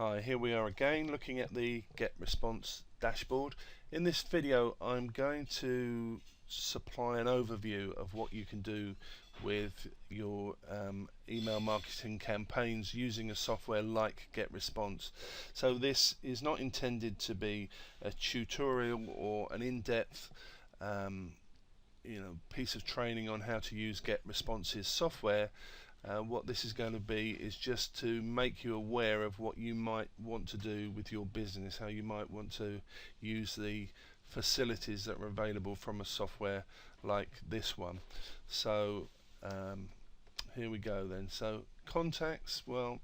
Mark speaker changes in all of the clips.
Speaker 1: Hi, here we are again looking at the Get Response dashboard. In this video I'm going to supply an overview of what you can do with your email marketing campaigns using a software like Get Response. So this is not intended to be a tutorial or an in-depth piece of training on how to use Get Response's software. What this is going to be is just to make you aware of what you might want to do with your business, how you might want to use the facilities that are available from a software like this one. So here we go then. So contacts, well,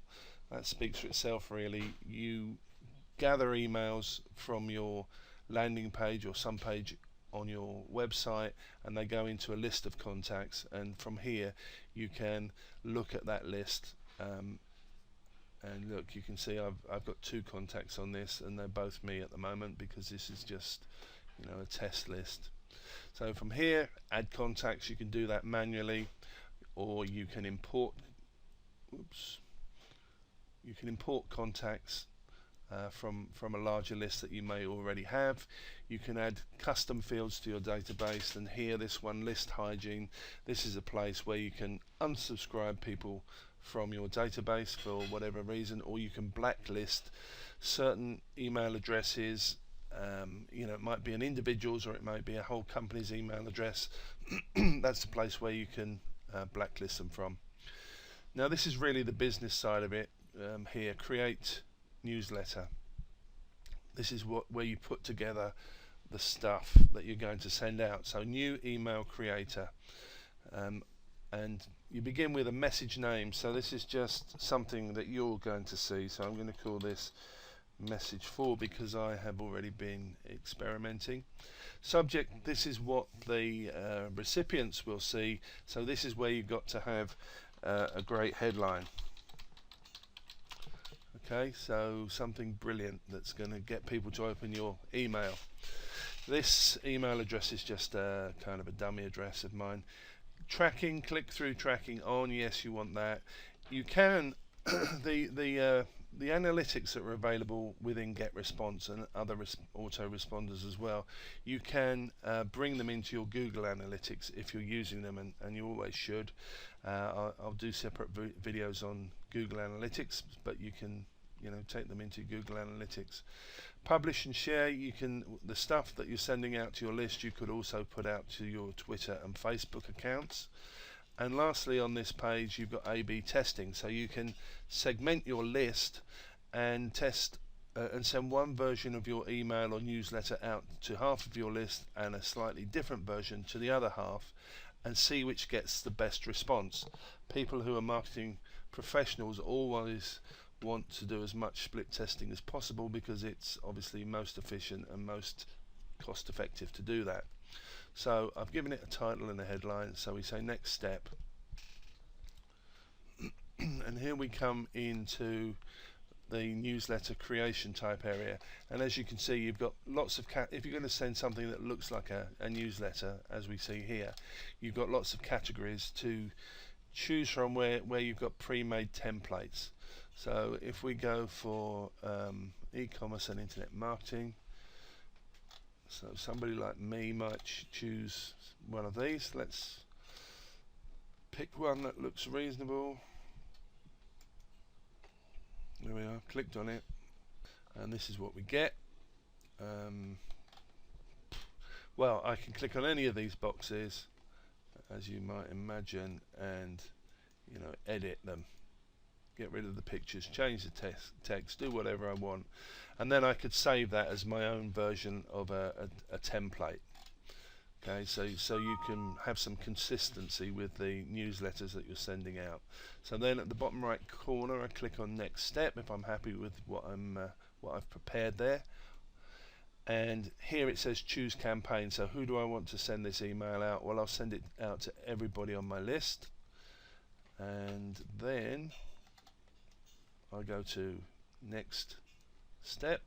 Speaker 1: that speaks for itself really. You gather emails from your landing page or some page on your website, and they go into a list of contacts, and from here you can look at that list, and look, you can see I've got 2 contacts on this, and they're both me at the moment because this is just a test list. So from here, add contacts, you can do that manually, or you can import contacts from a larger list that you may already have. You can add custom fields to your database, and here this one, list hygiene, this is a place where you can unsubscribe people from your database for whatever reason, or you can blacklist certain email addresses. It might be an individual's or it might be a whole company's email address. That's the place where you can blacklist them from. Now this is really the business side of it. Here, create newsletter. This is where you put together the stuff that you're going to send out. So new email creator, and you begin with a message name. So this is just something that you're going to see. So I'm going to call this message 4 because I have already been experimenting. Subject, this is what the recipients will see. So this is where you've got to have a great headline. Okay, so something brilliant that's going to get people to open your email. This email address is just a kind of a dummy address of mine. Tracking, click-through tracking on, yes, you want that. You can the analytics that are available within Get Response and other autoresponders as well, you can bring them into your Google Analytics if you're using them, and you always should. I'll do separate videos on Google Analytics, but you can take them into Google Analytics. Publish and share, the stuff that you're sending out to your list you could also put out to your Twitter and Facebook accounts. And lastly, on this page you've got A/B testing, so you can segment your list and test and send one version of your email or newsletter out to half of your list and a slightly different version to the other half, and see which gets the best response. People who are marketing professionals always want to do as much split testing as possible because it's obviously most efficient and most cost effective to do that. So I've given it a title and a headline, so we say next step. And here we come into the newsletter creation type area, and as you can see you've got lots of if you're going to send something that looks like a newsletter, as we see here, you've got lots of categories to choose from where you've got pre-made templates. So if we go for e-commerce and internet marketing, so somebody like me might choose one of these. Let's pick one that looks reasonable. There we are, clicked on it, and this is what we get. Well, I can click on any of these boxes, as you might imagine, and edit them, get rid of the pictures, change the text, do whatever I want, and then I could save that as my own version of a template. Okay, so you can have some consistency with the newsletters that you're sending out. So then at the bottom right corner I click on next step if I'm happy with what I've prepared there, and here it says choose campaign. So who do I want to send this email out? Well, I'll send it out to everybody on my list, and then I'll go to next step.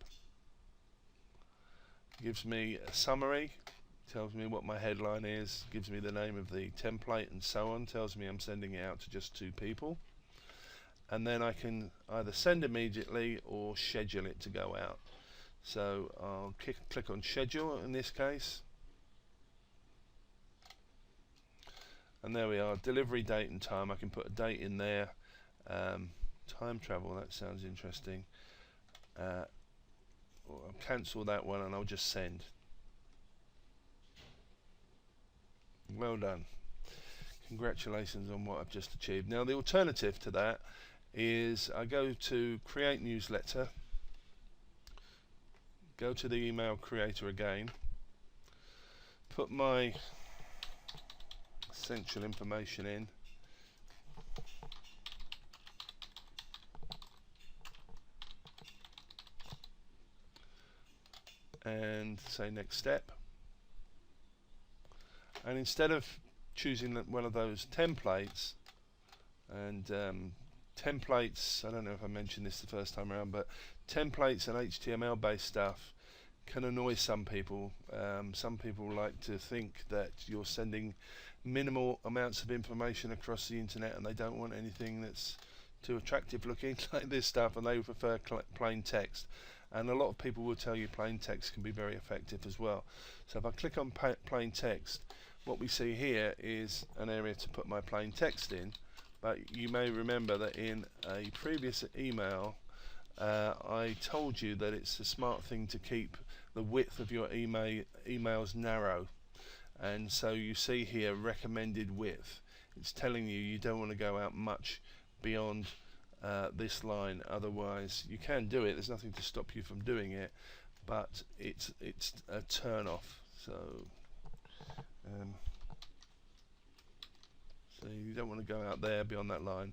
Speaker 1: It gives me a summary, tells me what my headline is, gives me the name of the template and so on, tells me I'm sending it out to just 2 people. and then I can either send immediately or schedule it to go out. So I'll click on schedule in this case, and there we are, delivery date and time. I can put a date in there. Time travel, that sounds interesting. I'll cancel that one and I'll just send. Well done. Congratulations on what I've just achieved. Now the alternative to that is I go to create newsletter, go to the email creator again, put my essential information in, and say next step, and instead of choosing one of those templates, and templates, I don't know if I mentioned this the first time around, but templates and HTML based stuff can annoy some people. Some people like to think that you're sending minimal amounts of information across the internet and they don't want anything that's too attractive looking like this stuff, and they prefer plain text. And a lot of people will tell you plain text can be very effective as well. So if I click on plain text, what we see here is an area to put my plain text in. But you may remember that in a previous email I told you that it's a smart thing to keep the width of your emails narrow, and so you see here recommended width. It's telling you you don't want to go out much beyond this line, otherwise you can do it, there's nothing to stop you from doing it, but it's a turn off. So so you don't want to go out there beyond that line.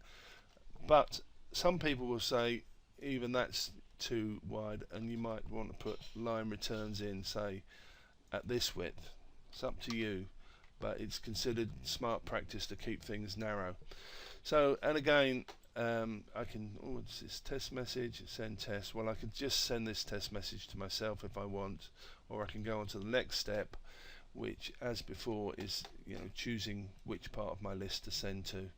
Speaker 1: But some people will say even that's too wide, and you might want to put line returns in, say at this width. It's up to you, but it's considered smart practice to keep things narrow. So, and again, I can, it's this test message, send test. Well, I can just send this test message to myself if I want, or I can go on to the next step, which, as before, is choosing which part of my list to send to.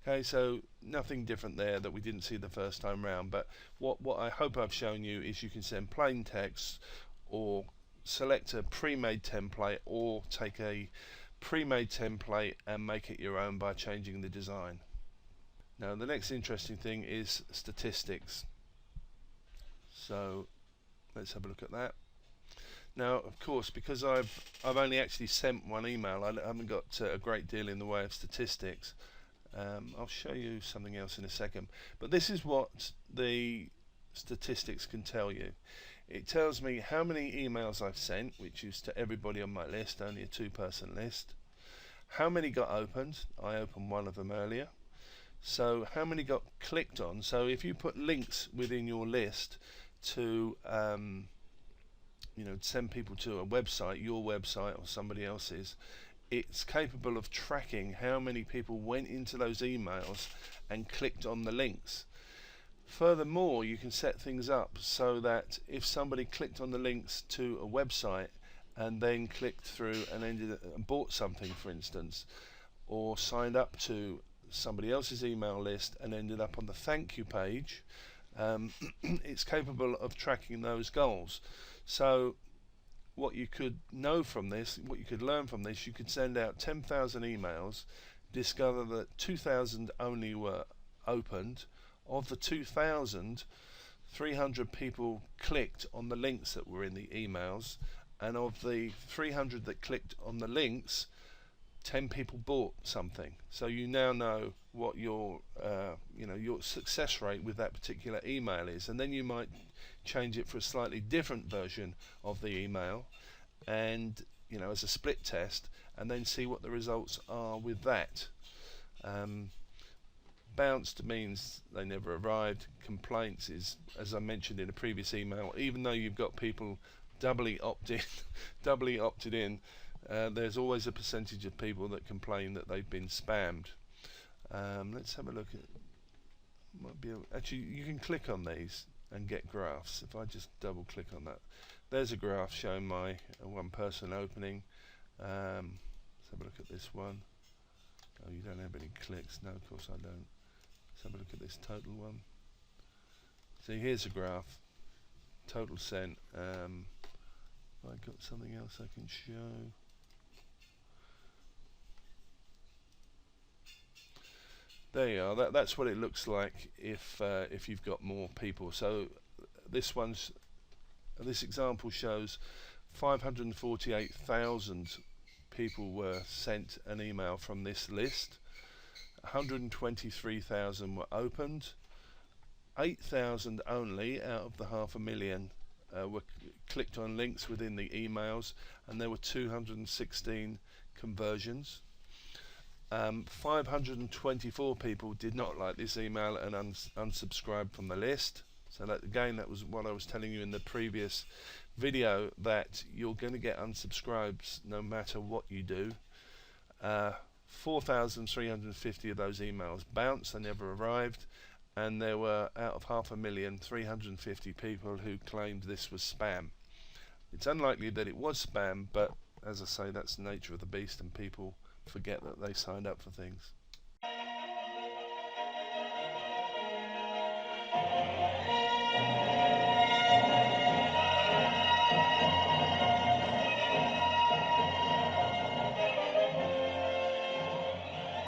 Speaker 1: Okay, so nothing different there that we didn't see the first time round, but what I hope I've shown you is you can send plain text, or select a pre-made template, or take a pre-made template and make it your own by changing the design. Now the next interesting thing is statistics. So let's have a look at that. Now, of course, because I've only actually sent one email, I haven't got a great deal in the way of statistics. I'll show you something else in a second, but this is what the statistics can tell you. It tells me how many emails I've sent, which is to everybody on my list, only a 2-person list. How many got opened? I opened one of them earlier. So how many got clicked on? So if you put links within your list to send people to a website, your website or somebody else's, it's capable of tracking how many people went into those emails and clicked on the links. Furthermore, you can set things up so that if somebody clicked on the links to a website and then clicked through and bought something, for instance, or signed up to somebody else's email list and ended up on the thank you page, it's capable of tracking those goals. So what you could know from this, what you could learn from this, you could send out 10,000 emails, discover that 2,000 only were opened. Of the 2,000, 300 people clicked on the links that were in the emails, and of the 300 that clicked on the links, 10 people bought something. So you now know what your success rate with that particular email is, and then you might change it for a slightly different version of the email, and as a split test, and then see what the results are with that. Bounced means they never arrived. Complaints is, as I mentioned in a previous email, even though you've got people doubly opted in, there's always a percentage of people that complain that they've been spammed. Let's have a look at, actually you can click on these and get graphs. If I just double click on that, there's a graph showing my one person opening. Let's have a look at this one. Oh, you don't have any clicks. No, of course I don't. Let's have a look at this total one. See, here's a graph. Total sent. I've got something else I can show. There you are. That's what it looks like if you've got more people. So this example shows 548,000 people were sent an email from this list. 123,000 were opened. 8,000 only out of the 500,000 were clicked on links within the emails, and there were 216 conversions. 524 people did not like this email and unsubscribed from the list. So that, again, that was what I was telling you in the previous video, that you're going to get unsubscribes no matter what you do. 4,350 of those emails bounced, they never arrived, and there were, out of 500,000, 350 people who claimed this was spam. It's unlikely that it was spam, but as I say, that's the nature of the beast, and people forget that they signed up for things.